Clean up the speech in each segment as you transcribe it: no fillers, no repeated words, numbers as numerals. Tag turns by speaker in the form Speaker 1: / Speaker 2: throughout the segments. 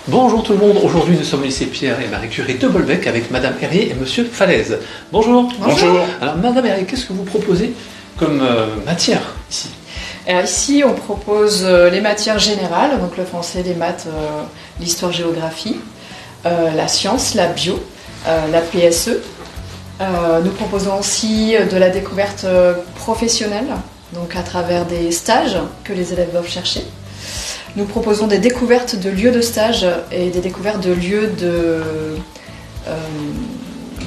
Speaker 1: Bonjour tout le monde, aujourd'hui nous sommes au lycée Pierre et Marie Curie de Bolbec avec Madame Herrier et Monsieur Falaise. Bonjour.
Speaker 2: Bonjour.
Speaker 1: Alors Madame Herrier, qu'est-ce que vous proposez comme matière ici?
Speaker 3: Alors ici on propose les matières générales, donc le français, les maths, l'histoire-géographie, la science, la bio, la PSE. Nous proposons aussi de la découverte professionnelle, donc à travers des stages que les élèves doivent chercher. Nous proposons des découvertes de lieux de stage et des découvertes de lieux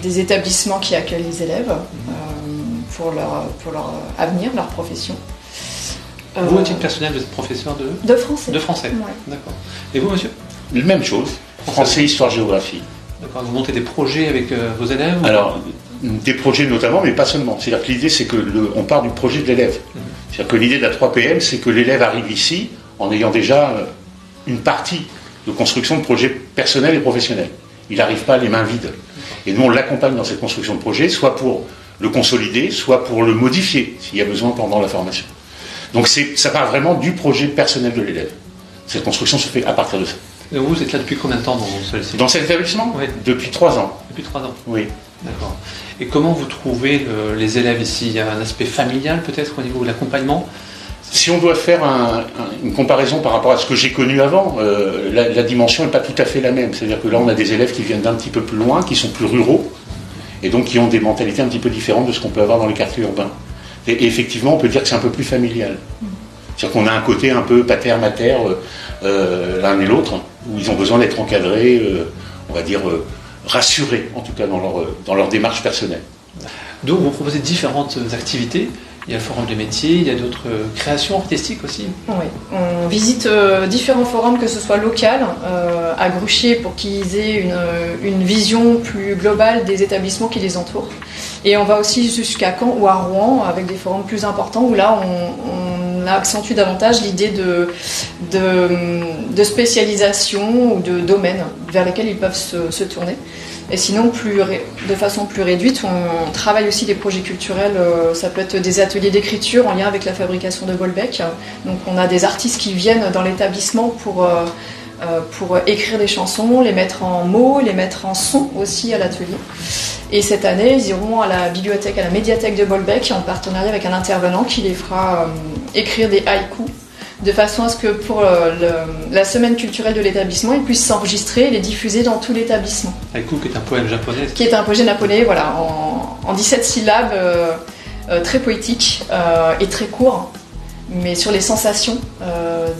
Speaker 3: des établissements qui accueillent les élèves pour leur avenir, leur profession.
Speaker 1: Vous, à titre personnel, vous êtes professeur
Speaker 3: de français.
Speaker 1: De français,
Speaker 3: Ouais.
Speaker 1: D'accord. Et vous, monsieur?
Speaker 2: Même chose, français, histoire, géographie.
Speaker 1: D'accord. Vous montez des projets avec vos élèves?
Speaker 2: Alors, des projets notamment, mais pas seulement. C'est-à-dire que l'idée, c'est qu'on part du projet de l'élève. C'est-à-dire que l'idée de la 3PM, c'est que l'élève arrive ici en ayant déjà une partie de construction de projet personnel et professionnel. Il n'arrive pas les mains vides. Et nous, on l'accompagne dans cette construction de projet, soit pour le consolider, soit pour le modifier, s'il y a besoin pendant la formation. Donc ça part vraiment du projet personnel de l'élève. Cette construction se fait à partir de ça.
Speaker 1: Et vous êtes là depuis combien de temps dans ce
Speaker 2: Dans cet établissement?
Speaker 1: Oui.
Speaker 2: Depuis 3 ans.
Speaker 1: Depuis 3 ans.
Speaker 2: Oui.
Speaker 1: D'accord. Et comment vous trouvez les élèves ici? Il y a un aspect familial peut-être au niveau de l'accompagnement?
Speaker 2: Si on doit faire une comparaison par rapport à ce que j'ai connu avant, la dimension n'est pas tout à fait la même. C'est-à-dire que là, on a des élèves qui viennent d'un petit peu plus loin, qui sont plus ruraux, et donc qui ont des mentalités un petit peu différentes de ce qu'on peut avoir dans les quartiers urbains. Et effectivement, on peut dire que c'est un peu plus familial. C'est-à-dire qu'on a un côté un peu pater-mater, l'un et l'autre, où ils ont besoin d'être encadrés, on va dire rassurés, en tout cas dans leur démarche personnelle.
Speaker 1: Donc vous proposez différentes activités. Il y a le forum des métiers, il y a d'autres créations artistiques aussi.
Speaker 3: Oui, on visite différents forums, que ce soit local, à Gruchier, pour qu'ils aient une vision plus globale des établissements qui les entourent. Et on va aussi jusqu'à Caen ou à Rouen, avec des forums plus importants, où là on accentue davantage l'idée de spécialisation ou de domaine vers lesquels ils peuvent se tourner. Et sinon, de façon plus réduite, on travaille aussi des projets culturels. Ça peut être des ateliers d'écriture en lien avec la fabrication de Bolbec. Donc on a des artistes qui viennent dans l'établissement pour écrire des chansons, les mettre en mots, les mettre en son aussi à l'atelier. Et cette année, ils iront à la bibliothèque, à la médiathèque de Bolbec, en partenariat avec un intervenant qui les fera écrire des haïkus, de façon à ce que pour la semaine culturelle de l'établissement, ils puissent s'enregistrer et les diffuser dans tout l'établissement.
Speaker 1: Haïku, qui est un poème japonais.
Speaker 3: Qui est un poème japonais, voilà, en 17 syllabes, très poétique et très court, mais sur les sensations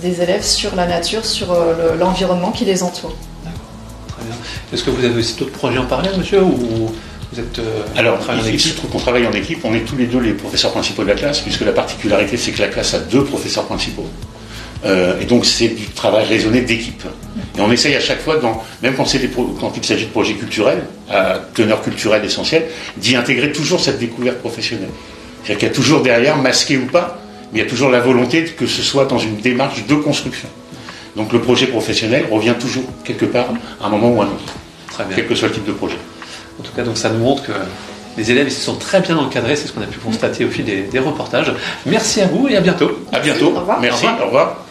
Speaker 3: des élèves, sur la nature, sur l'environnement qui les entoure.
Speaker 1: D'accord, très bien. Est-ce que vous avez aussi d'autres projets en parallèle, monsieur, ou vous êtes
Speaker 2: Alors, il se trouve qu'on travaille en équipe, on est tous les deux les professeurs principaux de la classe, puisque la particularité, c'est que la classe a 2 professeurs principaux. Et donc, c'est du travail raisonné d'équipe. Et on essaye à chaque fois, même quand il s'agit de projets culturels, à teneur culturelle essentielle, d'y intégrer toujours cette découverte professionnelle. C'est-à-dire qu'il y a toujours derrière, masqué ou pas, mais il y a toujours la volonté que ce soit dans une démarche de construction. Donc, le projet professionnel revient toujours, quelque part, à un moment ou à un autre.
Speaker 1: Très bien.
Speaker 2: Quel que soit le type de projet.
Speaker 1: En tout cas, donc ça nous montre que les élèves ici sont très bien encadrés, c'est ce qu'on a pu constater au fil des reportages. Merci à vous et à bientôt.
Speaker 2: À bientôt.
Speaker 3: Au revoir.
Speaker 2: Merci.
Speaker 1: Au revoir.
Speaker 2: Au revoir.